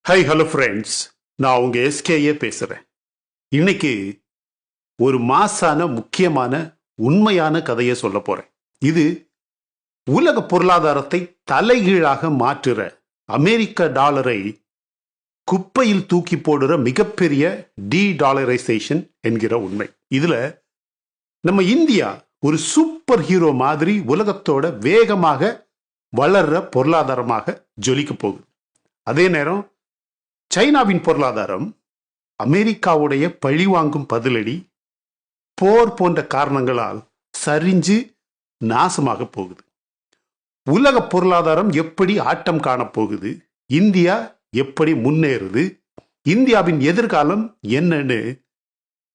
Hello friends. நான் உங்க எஸ்கேயே பேசுறேன். இன்னைக்கு ஒரு மாசான முக்கியமான உண்மையான கதையை சொல்ல போறேன். இது உலக பொருளாதாரத்தை தலைகீழாக மாற்றுற அமெரிக்க டாலரை குப்பையில் தூக்கி போடுற மிகப்பெரிய டாலரைசேஷன் என்கிற உண்மை. இதுல நம்ம இந்தியா ஒரு சூப்பர் ஹீரோ மாதிரி உலகத்தோட வேகமாக வளர்ற பொருளாதாரமாக ஜொலிக்க போகுது. அதே நேரம் சைனாவின் பொருளாதாரம் அமெரிக்காவுடைய பழிவாங்கும் பதிலடி, போர் போன்ற காரணங்களால் சரிஞ்சு நாசமாக போகுது. உலக பொருளாதாரம் எப்படி ஆட்டம் காணப்போகுது, இந்தியா எப்படி முன்னேறுது, இந்தியாவின் எதிர்காலம் என்னன்னு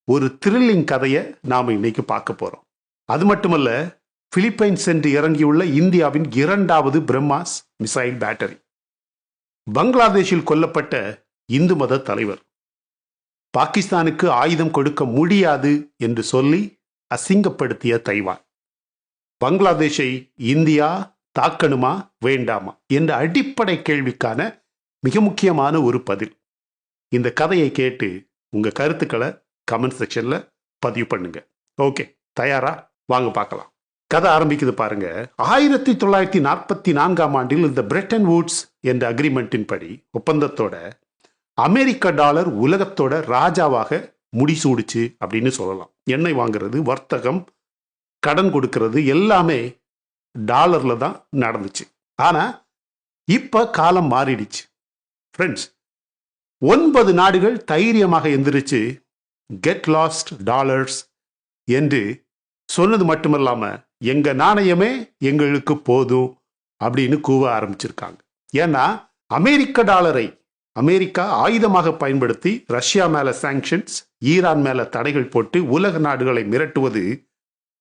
ஒரு த்ரில்லிங் கதையை நாம இன்னைக்கு பார்க்க போறோம். அது மட்டுமல்ல, பிலிப்பைன்ஸ் சென்று இறங்கியுள்ள இந்தியாவின் 2வது பிரம்மாஸ் மிசைல் பேட்டரி, பங்களாதேஷில் கொல்லப்பட்ட இந்து மத தலைவர், பாகிஸ்தானுக்கு ஆயுதம் கொடுக்க முடியாது என்று சொல்லி அசிங்கப்படுத்திய தைவான், பங்களாதேஷை இந்தியா தாக்கணுமா வேண்டாமா என்ற அடிப்படை கேள்விக்கான மிக முக்கியமான ஒரு பதில். இந்த கதையை கேட்டு உங்க கருத்துக்களை கமெண்ட் செக்ஷன்ல பதிவு பண்ணுங்க. ஓகே, தயாரா? வாங்க பார்க்கலாம். கதை ஆரம்பிக்குது பாருங்க. 1944 இந்த பிரெட்டன் வூட்ஸ் என்ற அக்ரிமெண்டின் படி, ஒப்பந்தத்தோட அமெரிக்க டாலர் உலகத்தோட ராஜாவாக முடிசூடுச்சு அப்படின்னு சொல்லலாம். எண்ணெய் வாங்குறது, வர்த்தகம், கடன் கொடுக்கிறது எல்லாமே டாலர்ல தான் நடந்துச்சு. ஆனா இப்ப காலம் மாறிடுச்சு ஃப்ரெண்ட்ஸ். 9 நாடுகள் தைரியமாக எந்திரிச்சு கெட் லாஸ்ட் டாலர்ஸ் என்று சொன்னது மட்டுமல்லாம எங்க நாணயமே எங்களுக்கு போதும் அப்படின்னு கூவ ஆரம்பிச்சிருக்காங்க. ஏன்னா அமெரிக்க டாலரை அமெரிக்கா ஆயுதமாக பயன்படுத்தி ரஷ்யா மேல சாங்ஷன்ஸ், ஈரான் மேல தடைகள் போட்டு உலக நாடுகளை மிரட்டுவது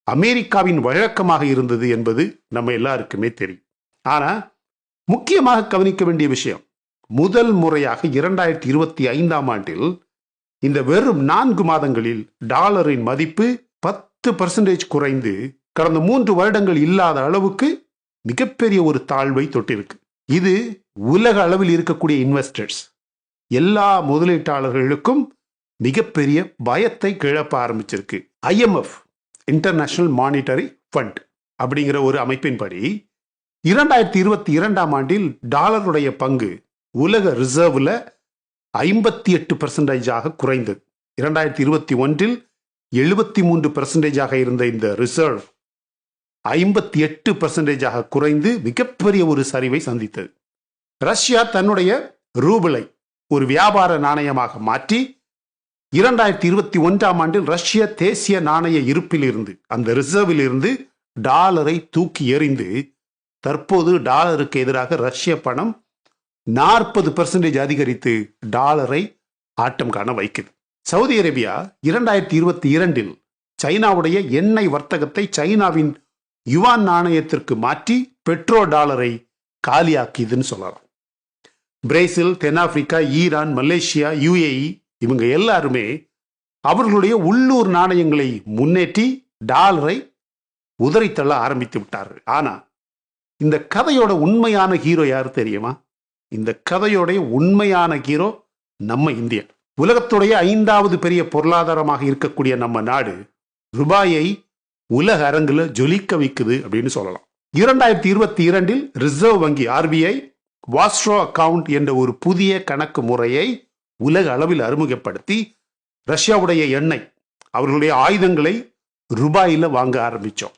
அமெரிக்காவின் வழக்கமாக இருந்தது என்பது நம்ம எல்லாருக்குமே தெரியும். ஆனா முக்கியமாக கவனிக்க வேண்டிய விஷயம், முதல் முறையாக 2025 இந்த வெறும் 4 மாதங்களில் டாலரின் மதிப்பு 10% குறைந்து கடந்த 3 வருடங்கள் இல்லாத அளவுக்கு மிகப்பெரிய ஒரு தாழ்வை தொட்டிருக்கு. இது உலக அளவில் இருக்கக்கூடிய இன்வெஸ்டர்ஸ், எல்லா முதலீட்டாளர்களுக்கும் மிகப்பெரிய பயத்தை கிளப்ப ஆரம்பிச்சிருக்கு. IMF, இன்டர்நேஷனல் மானிட்டரி ஃபண்ட் அப்படிங்கிற ஒரு அமைப்பின்படி 2022 டாலருடைய பங்கு உலக ரிசர்வ்ல 58% குறைந்தது. 2021 73% இருந்த இந்த ரிசர்வ் 58% குறைந்து மிகப்பெரிய ஒரு சரிவை சந்தித்தது. ரஷ்யா தன்னுடைய ரூபிளை ஒரு வியாபார நாணயமாக மாற்றி 2021 ரஷ்ய தேசிய நாணய இருப்பில் இருந்து, அந்த ரிசர்வில் இருந்து டாலரை தூக்கி எறிந்து தற்போது டாலருக்கு எதிராக ரஷ்ய பணம் 40% அதிகரித்து டாலரை ஆட்டம் காண வைக்குது. சவுதி அரேபியா 2022 சைனாவுடைய எண்ணெய் வர்த்தகத்தை சைனாவின் யுவான் நாணயத்திற்கு மாற்றி பெட்ரோ டாலரை காலியாக்கியதுன்னு சொல்லலாம். பிரேசில், தென்னாப்பிரிக்கா, ஈரான், மலேசியா, UAE இவங்க எல்லாருமே அவர்களுடைய உள்ளூர் நாணயங்களை முன்னேற்றி டாலரை உதறித்தள்ள ஆரம்பித்து விட்டார்கள். ஆனா இந்த கதையோட உண்மையான ஹீரோ யாரு தெரியுமா? இந்த கதையோட உண்மையான ஹீரோ நம்ம இந்தியா. உலகத்துடைய 5வது பெரிய பொருளாதாரமாக இருக்கக்கூடிய நம்ம நாடு ரூபாயை உலக அரங்குல ஜொலிக்க வைக்குது அப்படின்னு சொல்லலாம். 2022 ரிசர்வ் வங்கி RBI வாஸ்ட்ரோ அக்கவுண்ட் என்ற ஒரு புதிய கணக்கு முறையை உலக அளவில் அறிமுகப்படுத்தி ரஷ்யாவுடைய எண்ணெய், அவர்களுடைய ஆயுதங்களை ரூபாயில வாங்க ஆரம்பிச்சோம்.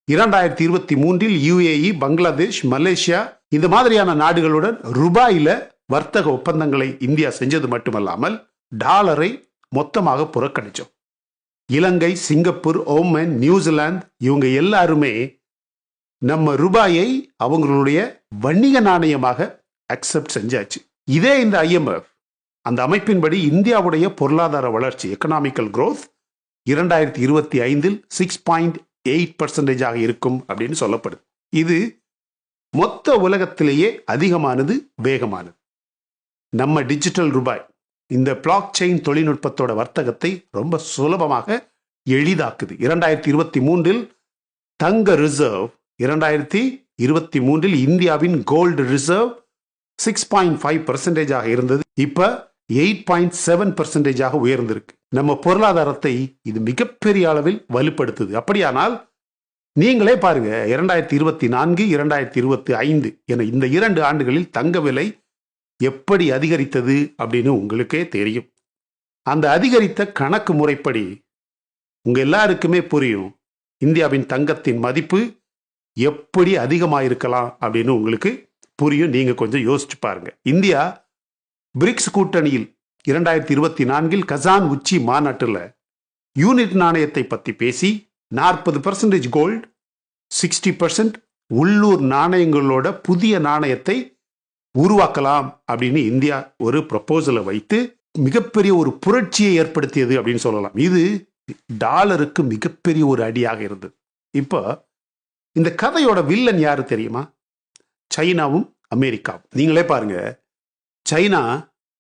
2023 UAE, பங்களாதேஷ், மலேசியா இந்த மாதிரியான நாடுகளுடன் ரூபாயில வர்த்தக ஒப்பந்தங்களை இந்தியா செஞ்சது மட்டுமல்லாமல் டாலரை மொத்தமாக புறக்கணிச்சோம். இலங்கை, சிங்கப்பூர், ஓமன், நியூசிலாந்து இவங்க எல்லாருமே நம்ம ரூபாயை அவங்களுடைய வணிக நாணயமாக அக்செப்ட் செஞ்சாச்சு. இதே இந்த IMF அந்த அமைப்பின்படி இந்தியாவுடைய பொருளாதார வளர்ச்சி, எக்கனாமிக்கல் growth 2025 6.8% இருக்கும் அப்படின்னு சொல்லப்படுது. இது மொத்த உலகத்திலேயே அதிகமானது, வேகமானது. நம்ம டிஜிட்டல் ரூபாய் இந்த பிளாக் செயின் தொழில்நுட்பத்தோட வர்த்தகத்தை ரொம்ப சுலபமாக எளிதாக்குது. 2023 தங்க ரிசர்வ், 2023 இந்தியாவின் கோல்டு ரிசர்வ் 6.5% இருந்தது. இப்ப 8.7% உயர்ந்திருக்கு. நம்ம பொருளாதாரத்தை இது மிகப்பெரிய அளவில் வலுப்படுத்துது. அப்படியானால் நீங்களே பாருங்க, 2024 2025 என இந்த 2 ஆண்டுகளில் தங்க விலை எப்படி அதிகரித்தது அப்படின்னு உங்களுக்கே தெரியும். அந்த அதிகரித்த கணக்கு முறைப்படி உங்க எல்லாருக்குமே புரியும் இந்தியாவின் தங்கத்தின் மதிப்பு எப்படி அதிகமாயிருக்கலாம் அப்படின்னு உங்களுக்கு புரியும். நீங்க கொஞ்சம் யோசிச்சு பாருங்க. இந்தியா பிரிக்ஸ் கூட்டணியில் 2024 கசான் உச்சி மாநாட்டில் யூனிட் நாணயத்தை பற்றி பேசி 40% கோல்டு, 60% உள்ளூர் நாணயங்களோட புதிய நாணயத்தை உருவாக்கலாம் அப்படின்னு இந்தியா ஒரு ப்ரப்போசலை வைத்து மிகப்பெரிய ஒரு புரட்சியை ஏற்படுத்தியது அப்படின்னு சொல்லலாம். இது டாலருக்கு மிகப்பெரிய ஒரு அடியாக இருந்தது. இப்போ இந்த கதையோட வில்லன் யாரு தெரியுமா? சைனாவும் அமெரிக்காவும். நீங்களே பாருங்க, சைனா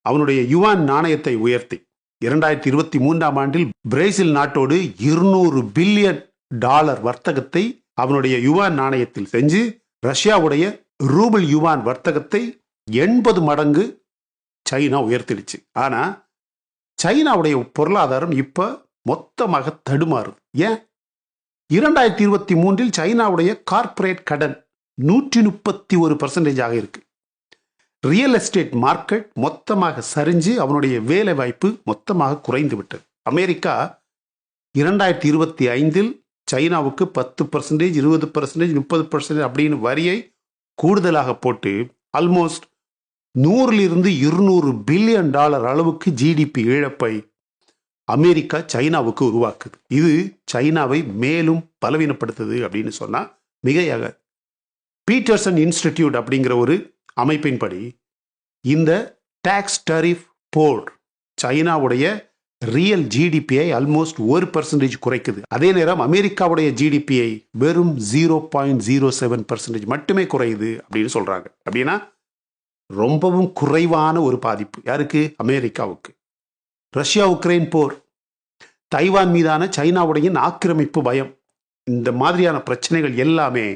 அவனுடைய யுவான் நாணயத்தை உயர்த்தி 2023 ஆண்டில் பிரேசில் நாட்டோடு $200 பில்லியன் வர்த்தகத்தை அவனுடைய யுவான் நாணயத்தில் செஞ்சு ரஷ்யாவுடைய ரூபிள் யுவான் வர்த்தகத்தை 80 மடங்கு சைனா உயர்த்திடுச்சு. ஆனா சைனாவுடைய பொருளாதாரம் இப்ப மொத்தமாக தடுமாறுது. ஏன்? 2023 சைனாவுடைய கார்ப்பரேட் கடன் 131% இருக்கு. ரியல் எஸ்டேட் மார்க்கெட் மொத்தமாக சரிஞ்சு அவனுடைய வேலை வாய்ப்பு மொத்தமாக குறைந்து விட்டது. அமெரிக்கா 2025 சைனாவுக்கு 10%, 20%, 30% அப்படின்னு வரியை கூடுதலாக போட்டு ஆல்மோஸ்ட் 100 200 பில்லியன் அளவுக்கு ஜிடிபி இழப்பை அமெரிக்கா சைனாவுக்கு உருவாக்குது. இது சைனாவை மேலும் பலவீனப்படுத்துது அப்படின்னு சொன்னா மிகையாக. பீட்டர்சன் இன்ஸ்டிடியூட் அப்படிங்கிற ஒரு அமைப்பின்படி இந்த டாக்ஸ் டரிஃப் போர் சைனாவுடைய ரியல் ஜிடிபியை ஆல்மோஸ்ட் 1% குறைக்குது. அதே நேரம் அமெரிக்காவுடைய ஜிடிபியை வெறும் 0.07% மட்டுமே குறையுது அப்படின்னு சொல்றாங்க. அப்படின்னா ரொம்பவும் குறைவான ஒரு பாதிப்பு. யாருக்கு? அமெரிக்காவுக்கு. ரஷ்யா உக்ரைன் போர், தைவான் மீதான சைனாவுடைய ஆக்கிரமிப்பு பயம், இந்த மாதிரியான பிரச்சனைகள் எல்லாமே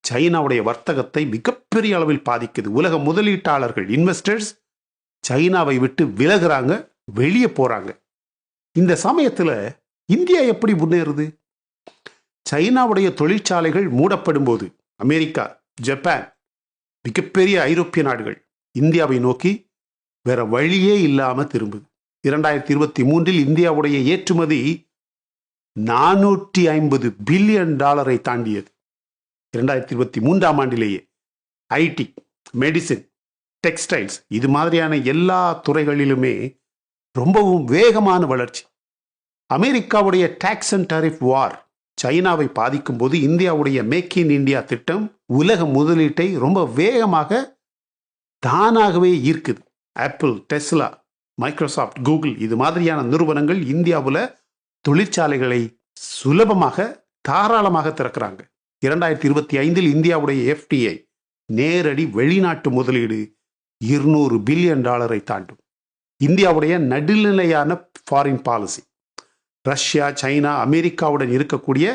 சைனாவுடைய வர்த்தகத்தை மிகப்பெரிய அளவில் பாதிக்குது. உலக முதலீட்டாளர்கள், இன்வெஸ்டர்ஸ் சைனாவை விட்டு விலகுறாங்க, வெளியே போறாங்க. இந்த சமயத்துல இந்தியா எப்படி முன்னேறுது? சைனாவுடைய தொழிற்சாலைகள் மூடப்படும் போது அமெரிக்கா, ஜப்பான், மிகப்பெரிய ஐரோப்பிய நாடுகள் இந்தியாவை நோக்கி வேற வழியே இல்லாம திரும்புது. 2023 இந்தியாவுடைய ஏற்றுமதி $450 பில்லியன் தாண்டியது. 2023 ஆண்டிலேயே ஐடி, மெடிசின், டெக்ஸ்டைல்ஸ் இது மாதிரியான எல்லா துறைகளிலுமே ரொம்பவும் வேகமான வளர்ச்சி. அமெரிக்காவுடைய டாக்ஸ் அண்ட் டாரிஃப் வார் சைனாவை பாதிக்கும் போது இந்தியாவுடைய மேக் இன் இந்தியா திட்டம் உலக முதலீட்டை ரொம்ப வேகமாக தானாகவே ஈர்க்குது. ஆப்பிள், டெஸ்லா, மைக்ரோசாஃப்ட், கூகுள் இது மாதிரியான நிறுவனங்கள் இந்தியாவில் தொழிற்சாலைகளை சுலபமாக தாராளமாக திறக்கிறாங்க. 2025 இந்தியாவுடைய எஃப்டிஐ நேரடி வெளிநாட்டு முதலீடு $200 பில்லியன் தாண்டும். இந்தியாவுடைய நடுநிலையான ஃபாரின் பாலிசி, ரஷ்யா, சைனா, அமெரிக்காவுடன் இருக்கக்கூடிய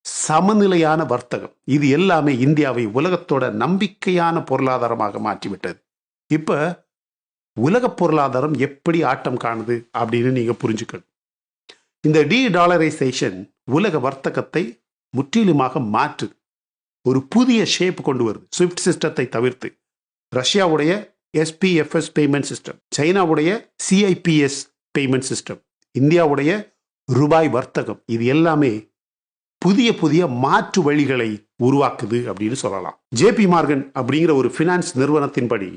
சமநிலையான வர்த்தகம், இது எல்லாமே இந்தியாவை உலகத்தோட நம்பிக்கையான பொருளாதாரமாக மாற்றிவிட்டது. இப்ப உலக பொருளாதாரம் எப்படி ஆட்டம் காணுது அப்படின்னு நீங்க புரிஞ்சுக்கணும். இந்த டாலரைசேஷன் உலக வர்த்தகத்தை முற்றிலுமாக மாற்று, ஒரு புதிய ஷேப் கொண்டு வருது. ஸ்விஃப்ட் சிஸ்டத்தை தவிர்த்து ரஷ்யாவுடைய எஸ்பிஎஃப்எஸ் பேமெண்ட் சிஸ்டம், சைனாவுடைய சிஐபிஎஸ் பேமெண்ட் சிஸ்டம், இந்தியாவுடைய ரூபாய் வர்த்தகம், இது எல்லாமே புதிய புதிய மாற்று வழிகளை உருவாக்குது அப்படின்னு சொல்லலாம். ஜேபி மார்கன் அப்படிங்கிற ஒரு ஃபினான்ஸ் நிறுவனத்தின்படி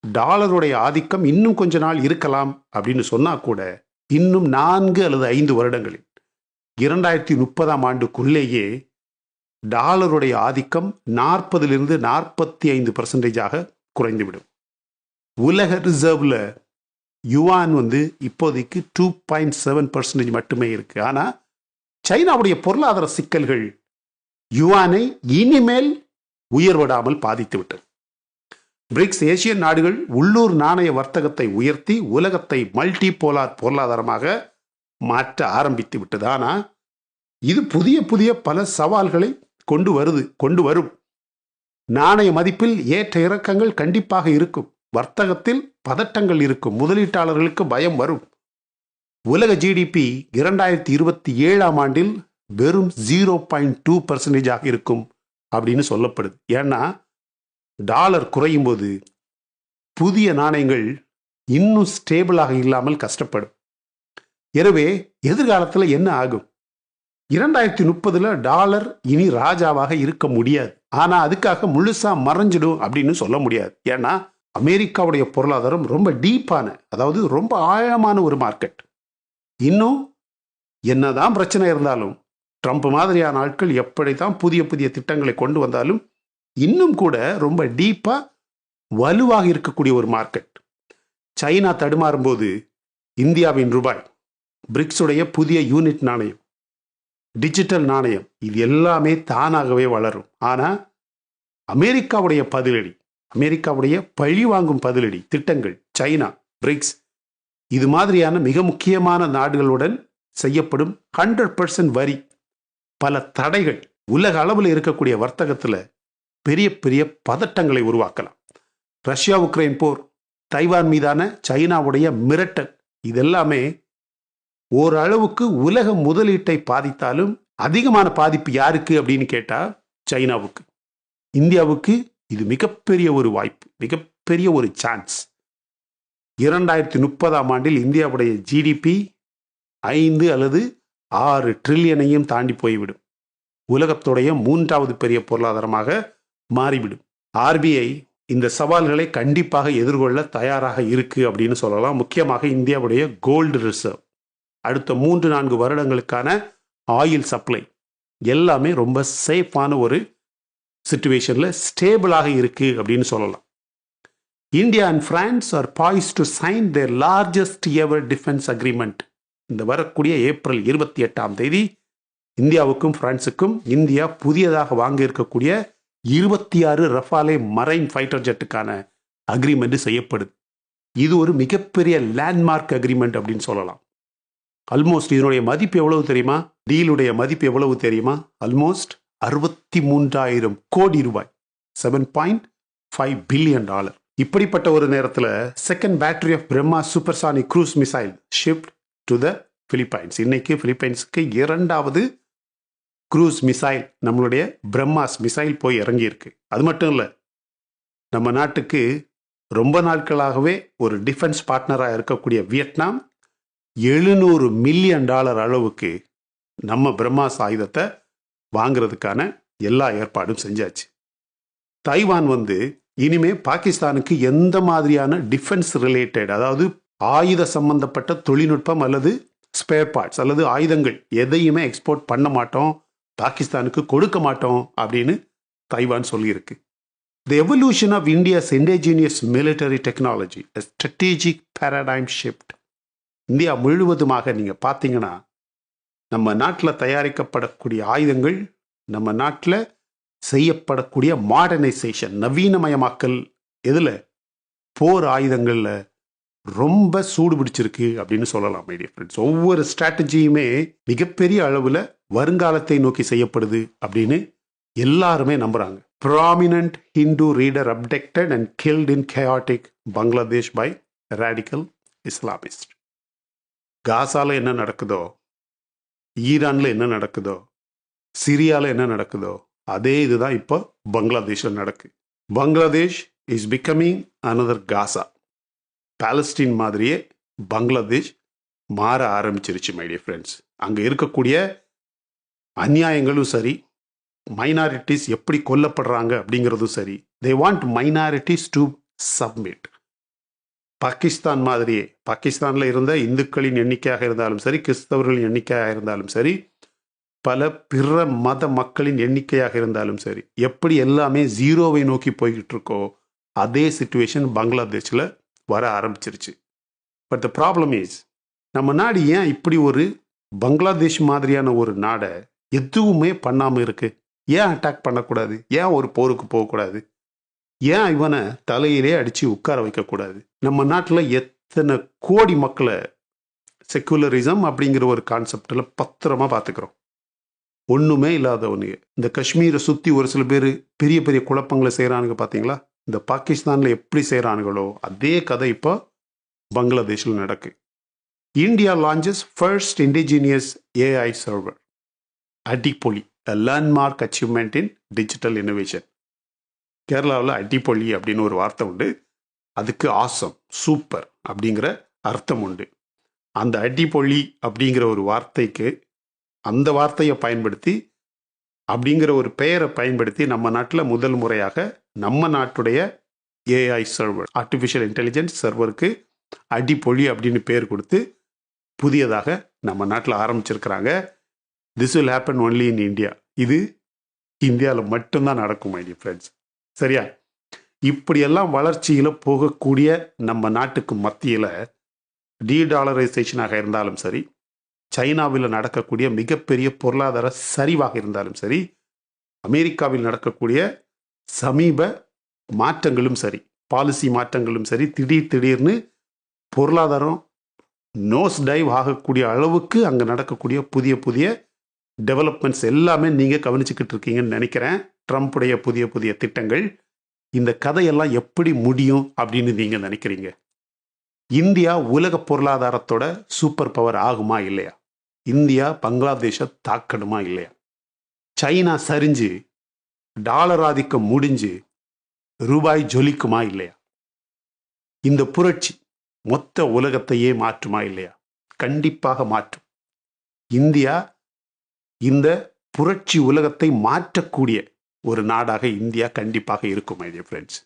டாலருடைய ஆதிக்கம் இன்னும் கொஞ்ச நாள் இருக்கலாம் அப்படின்னு சொன்னா கூட இன்னும் 4 அல்லது 5 வருடங்களில் 2030 ஆண்டுக்குள்ளேயே டாலருடைய ஆதிக்கம் 40% 45% குறைந்துவிடும். உலக ரிசர்வ்ல யுவான் இப்போதைக்கு 2.7% மட்டுமே இருக்கு. ஆனா சைனாவுடைய பொருளாதார சிக்கல்கள் யுவானை இனிமேல் உயர்விடாமல் பாதித்து விட்டது. பிரிக்ஸ் ஏசியன் நாடுகள் உள்ளூர் நாணய வர்த்தகத்தை உயர்த்தி உலகத்தை மல்டி போலார் பொருளாதாரமாக மாற்ற ஆரம்பித்து விட்டது. ஆனா இது புதிய புதிய பல சவால்களை கொண்டு வரும். நாணய மதிப்பில் ஏற்ற இறக்கங்கள் கண்டிப்பாக இருக்கும். வர்த்தகத்தில் பதட்டங்கள் இருக்கும். முதலீட்டாளர்களுக்கு பயம் வரும். உலக ஜிடிபி 2027ஆம் ஆண்டில் வெறும் 0.2% இருக்கும் அப்படின்னு சொல்லப்படுது. ஏன்னா டாலர் குறையும் போது புதிய நாணயங்கள் இன்னும் ஸ்டேபிளாக இல்லாமல் கஷ்டப்படும். எனவே எதிர்காலத்தில் என்ன ஆகும்? 2030 டாலர் இனி ராஜாவாக இருக்க முடியாது. ஆனா அதுக்காக முழுசா மறைஞ்சிடும் அப்படின்னு சொல்ல முடியாது. ஏன்னா அமெரிக்காவுடைய பொருளாதாரம் ரொம்ப டீப்பான, அதாவது ரொம்ப ஆழமான ஒரு மார்க்கெட். இன்னும் என்னதான் பிரச்சனை இருந்தாலும், ட்ரம்ப் மாதிரியான ஆட்கள் எப்படித்தான் புதிய புதிய திட்டங்களை கொண்டு வந்தாலும் இன்னும் கூட ரொம்ப டீப்பா வலுவாக இருக்கக்கூடிய ஒரு மார்க்கெட். சைனா தடுமாறும் போது இந்தியாவின் ரூபாய், பிரிக்ஸுடைய புதிய யூனிட் நாணயம், டிஜிட்டல் நாணயம், இது எல்லாமே தானாகவே வளரும். ஆனா அமெரிக்காவுடைய பதிலடி, அமெரிக்காவுடைய பழி வாங்கும் பதிலடி திட்டங்கள், சைனா, பிரிக்ஸ், இது மாதிரியான மிக முக்கியமான நாடுகளுடன் செய்யப்படும் 100% வரி, பல தடைகள் உலக அளவில் இருக்கக்கூடிய வர்த்தகத்தில் பெரிய பெரிய பதட்டங்களை உருவாக்கலாம். ரஷ்யா உக்ரைன் போர், தைவான் மீதான சைனாவுடைய மிரட்டல், இதெல்லாமே ஓரளவுக்கு உலக முதலீட்டை பாதித்தாலும் அதிகமான பாதிப்பு யாருக்கு அப்படின்னு கேட்டா சைனாவுக்கு. இந்தியாவுக்கு இது மிகப்பெரிய ஒரு வாய்ப்பு, மிகப்பெரிய ஒரு சான்ஸ். 2030ஆம் ஆண்டில் இந்தியாவுடைய ஜிடிபி 5 அல்லது 6 ட்ரில்லியனையும் தாண்டி போய்விடும். உலகத்துடைய 3வது பெரிய பொருளாதாரமாக மாறிவிடும். ஆர்பிஐ இந்த சவால்களை கண்டிப்பாக எதிர்கொள்ள தயாராக இருக்கு அப்படின்னு சொல்லலாம். முக்கியமாக இந்தியாவுடைய கோல்டு ரிசர்வ், அடுத்த 3-4 வருடங்களுக்கான ஆயில் சப்ளை எல்லாமே ரொம்ப சேஃபான ஒரு சிச்சுவேஷன்ல ஸ்டேபிளாக இருக்கு அப்படின்னு சொல்லலாம். India and France are poised to sign their largest ever defence agreement. இந்த வரக்கூடிய ஏப்ரல் 28ஆம் தேதி இந்தியாவுக்கும் பிரான்ஸுக்கும் இந்தியா புதியதாக வாங்க இருக்கக்கூடிய 26 ரஃபாலே மரைன் ஃபைட்டர் ஜெட்டுக்கான அக்ரிமெண்ட் செய்யப்படுது. இது ஒரு மிகப்பெரிய லேண்ட்மார்க் அக்ரிமெண்ட் அப்படின்னு சொல்லலாம். ஆல்மோஸ்ட் இதனுடைய மதிப்பு எவ்வளவு தெரியுமா? டீலுடைய மதிப்பு எவ்வளவு தெரியுமா? ஆல்மோஸ்ட் 63,000 கோடி ரூபாய், $7.5 பில்லியன். இப்படிப்பட்ட ஒரு நேரத்தில் second battery of BrahMos supersonic cruise missile shipped to the Philippines. இன்னைக்கு பிலிப்பைன்ஸுக்கு 2வது க்ரூஸ் மிசைல், நம்மளுடைய பிரம்மாஸ் மிசைல் போய் இறங்கியிருக்கு. அது மட்டும் இல்லை, நம்ம நாட்டுக்கு ரொம்ப நாட்களாகவே ஒரு டிஃபென்ஸ் பார்ட்னராக இருக்கக்கூடிய வியட்நாம் $700 மில்லியன் அளவுக்கு நம்ம பிரம்மாஸ் ஆயுதத்தை வாங்கிறதுக்கான எல்லா ஏற்பாடும் செஞ்சாச்சு. தைவான் இனிமே பாகிஸ்தானுக்கு எந்த மாதிரியான டிஃபென்ஸ் ரிலேட்டட், அதாவது ஆயுத சம்பந்தப்பட்ட தொழில்நுட்பம் அல்லது ஸ்பேர் பார்ட்ஸ் அல்லது ஆயுதங்கள் எதையுமே எக்ஸ்போர்ட் பண்ண மாட்டோம், பாகிஸ்தானுக்கு கொடுக்க மாட்டோம் அப்படின்னு தைவான் சொல்லியிருக்கு. The evolution of India's indigenous military technology, a strategic paradigm shift. India முழுவதுமாக நீங்கள் பார்த்தீங்கன்னா நம்ம நாட்டில் தயாரிக்கப்படக்கூடிய ஆயுதங்கள், நம்ம நாட்டில் செய்யப்படக்கூடிய மாடர்னைசேஷன், நவீனமயமாக்கல், எதில் போர் ஆயுதங்களில் ரொம்ப சூடு பிடிச்சிருக்கு அப்படின்னு சொல்லலாம். மைடியர் ஃப்ரெண்ட்ஸ், ஒவ்வொரு ஸ்ட்ராட்டஜியுமே மிகப்பெரிய அளவில் வருங்காலத்தை நோக்கி செய்யப்படுது அப்படின்னு எல்லாருமே நம்புறாங்க. Prominent Hindu leader abducted and killed in chaotic Bangladesh by radical Islamist. காசால என்ன நடக்குதோ, ஈரான்ல என்ன நடக்குதோ, சிரியால என்ன நடக்குதோ, அதே இதுதான் இப்போ பங்களாதேஷில் நடக்கு. பங்களாதேஷ் இஸ் பிகமிங் அனதர் காசா. பாலஸ்தீன் மாதிரியே பங்களாதேஷ் மாற ஆரம்பிச்சிருச்சு மைடியர் ஃப்ரெண்ட்ஸ். அங்கே இருக்கக்கூடிய அநியாயங்களும் சரி, மைனாரிட்டிஸ் எப்படி கொல்லப்படுறாங்க அப்படிங்கிறதும் சரி, they want minorities to submit. Pakistan மாதிரியே, பாகிஸ்தானில் இருந்த இந்துக்களின் எண்ணிக்கையாக இருந்தாலும் சரி, கிறிஸ்தவர்களின் எண்ணிக்கையாக இருந்தாலும் சரி, பல பிற மத மக்களின் எண்ணிக்கையாக இருந்தாலும் சரி, எப்படி எல்லாமே ஜீரோவை நோக்கி போய்கிட்டு இருக்கோ அதே சிச்சுவேஷன் பங்களாதேஷில் வர ஆரம்பிச்சிருச்சு. பட் த ப்ராப்ளம் இஸ், நம்ம நாடு ஏன் இப்படி ஒரு பங்களாதேஷ் மாதிரியான ஒரு நாடை எதுவுமே பண்ணாமல் இருக்கு? ஏன் அட்டாக் பண்ணக்கூடாது? ஏன் ஒரு போருக்கு போகக்கூடாது? ஏன் இவனை தலையிலே அடித்து உட்கார வைக்கக்கூடாது? நம்ம நாட்டில் எத்தனை கோடி மக்களை செக்குலரிசம் அப்படிங்கிற ஒரு கான்செப்டில் பத்திரமா பார்த்துக்கிறோம். ஒன்றுமே இல்லாதவனுங்க. இந்த காஷ்மீரை சுற்றி ஒரு சில பேர் பெரிய பெரிய குழப்பங்களை செய்கிறானுங்க பார்த்தீங்களா? இந்த பாகிஸ்தானில் எப்படி செய்கிறானுங்களோ அதே கதை இப்போ பங்களாதேஷில் நடக்கு. India launches first indigenous AI server. அடிப்பொலி, a landmark achievement in digital innovation. கேரளாவில் அடிப்பொலி அப்படின்னு ஒரு வார்த்தை உண்டு. அதுக்கு ஆசம், சூப்பர் அப்படிங்கிற அர்த்தம் உண்டு. அந்த அடிப்பொலி அப்படிங்கிற ஒரு வார்த்தைக்கு அந்த வார்த்தையை பயன்படுத்தி அப்படிங்கிற ஒரு பெயரை பயன்படுத்தி நம்ம நாட்டில் முதல் முறையாக நம்ம நாட்டுடைய ஏஐ சர்வர், ஆர்டிஃபிஷியல் இன்டெலிஜென்ஸ் சர்வருக்கு அடிப்பொலி அப்படின்னு பேர் கொடுத்து புதியதாக நம்ம நாட்டில் ஆரம்பிச்சிருக்கிறாங்க. This will happen only in India. இது இந்தியாவில் மட்டும்தான் நடக்கும் மை டியர் ஃப்ரெண்ட்ஸ். சரியா? இப்படியெல்லாம் வளர்ச்சியில் போகக்கூடிய நம்ம நாட்டுக்கு மத்தியில் டீடாலரைசேஷனாக இருந்தாலும் சரி, சைனாவில் நடக்கக்கூடிய மிகப்பெரிய பொருளாதார சரிவாக இருந்தாலும் சரி, அமெரிக்காவில் நடக்கக்கூடிய சமீப மாற்றங்களும் சரி, பாலிசி மாற்றங்களும் சரி, திடீர்னு பொருளாதாரம் நோஸ் டைவ் ஆகக்கூடிய அளவுக்கு அங்கே நடக்கக்கூடிய புதிய புதிய டெவலப்மெண்ட்ஸ் எல்லாமே நீங்கள் கவனிச்சுக்கிட்டு இருக்கீங்கன்னு நினைக்கிறேன். ட்ரம்ப்புடைய புதிய புதிய திட்டங்கள். இந்த கதையெல்லாம் எப்படி முடியும் அப்படின்னு நீங்கள் நினைக்கிறீங்க? இந்தியா உலக பொருளாதாரத்தோட சூப்பர் பவர் ஆகுமா இல்லையா? இந்தியா பங்களாதேஷை தாக்கணுமா இல்லையா? சைனா சரிஞ்சு டாலர் ஆதிக்கம் முடிஞ்சு ரூபாய் ஜொலிக்குமா இல்லையா? இந்த புரட்சி மொத்த உலகத்தையே மாற்றுமா இல்லையா? கண்டிப்பாக மாற்றும். இந்தியா இந்த புரட்சி உலகத்தை மாற்றக்கூடிய ஒரு நாடாக இந்தியா கண்டிப்பாக இருக்கும் மை டியர் ஃப்ரெண்ட்ஸ்.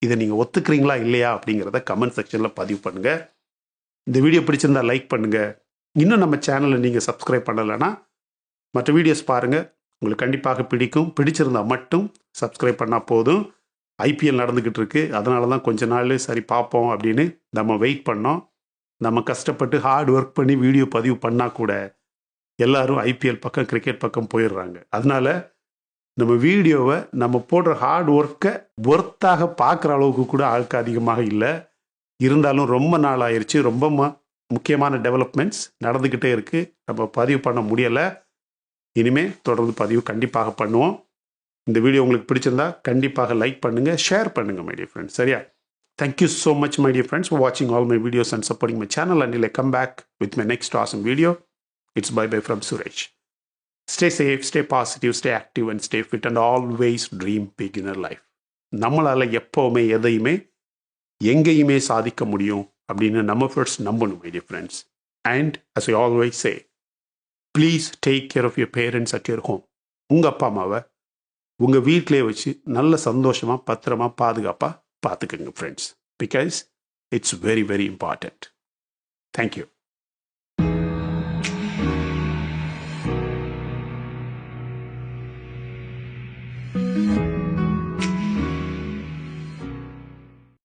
இதை நீங்கள் ஒத்துக்கிறீங்களா இல்லையா அப்படிங்கிறத கமெண்ட் செக்ஷனில் பதிவு பண்ணுங்கள். இந்த வீடியோ பிடிச்சிருந்தா லைக் பண்ணுங்கள். இன்னும் நம்ம சேனலை நீங்கள் சப்ஸ்கிரைப் பண்ணலைன்னா மற்ற வீடியோஸ் பாருங்கள், உங்களுக்கு கண்டிப்பாக பிடிக்கும். பிடிச்சிருந்தா மட்டும் சப்ஸ்கிரைப் பண்ணால் போதும். ஐபிஎல் நடந்துக்கிட்டு இருக்கு, அதனால தான் கொஞ்ச நாள் சரி பார்ப்போம் அப்படின்னு நம்ம வெயிட் பண்ணோம். நம்ம கஷ்டப்பட்டு ஹார்ட் ஒர்க் பண்ணி வீடியோ பதிவு பண்ணால் கூட எல்லாரும் ஐபிஎல் பக்கம், கிரிக்கெட் பக்கம் போயிடுறாங்க. அதனால நம்ம வீடியோவை நம்ம போடுற ஹார்ட் ஒர்க்கை ஒர்த்தாக பார்க்குற அளவுக்கு கூட ஆளுக்கு அதிகமாக இல்லை. இருந்தாலும் ரொம்ப நாள் ஆயிடுச்சு. ரொம்ப முக்கியமான டெவலப்மெண்ட்ஸ் நடந்துக்கிட்டே இருக்குது. நம்ம பதிவு பண்ண முடியலை. இனிமேல் தொடர்ந்து பதிவு கண்டிப்பாக பண்ணுவோம். இந்த வீடியோ உங்களுக்கு பிடிச்சிருந்தா கண்டிப்பாக லைக் பண்ணுங்கள், ஷேர் பண்ணுங்கள் மை டியர் ஃப்ரெண்ட்ஸ். சரியா? Thank you so much my dear friends for வாட்சிங் all my videos and supporting my channel. Until I come back with my next awesome video. It's bye-bye from Suresh. Stay safe, stay positive, stay active and stay fit and always dream big in your life. நம்மளால் எப்போவுமே எதையுமே எங்கேயுமே சாதிக்க முடியும் அப்படின்னு நம்ம first நம்பணும் my dear friends. And as I always say, please take care of your parents at your home. உங்கள் அப்பா அம்மாவை உங்கள் வீட்டிலே வச்சு நல்ல சந்தோஷமாக பத்திரமா பாதுகாப்பாக பார்த்துக்கோங்க friends. Because it's very very important. Thank you. Thank you.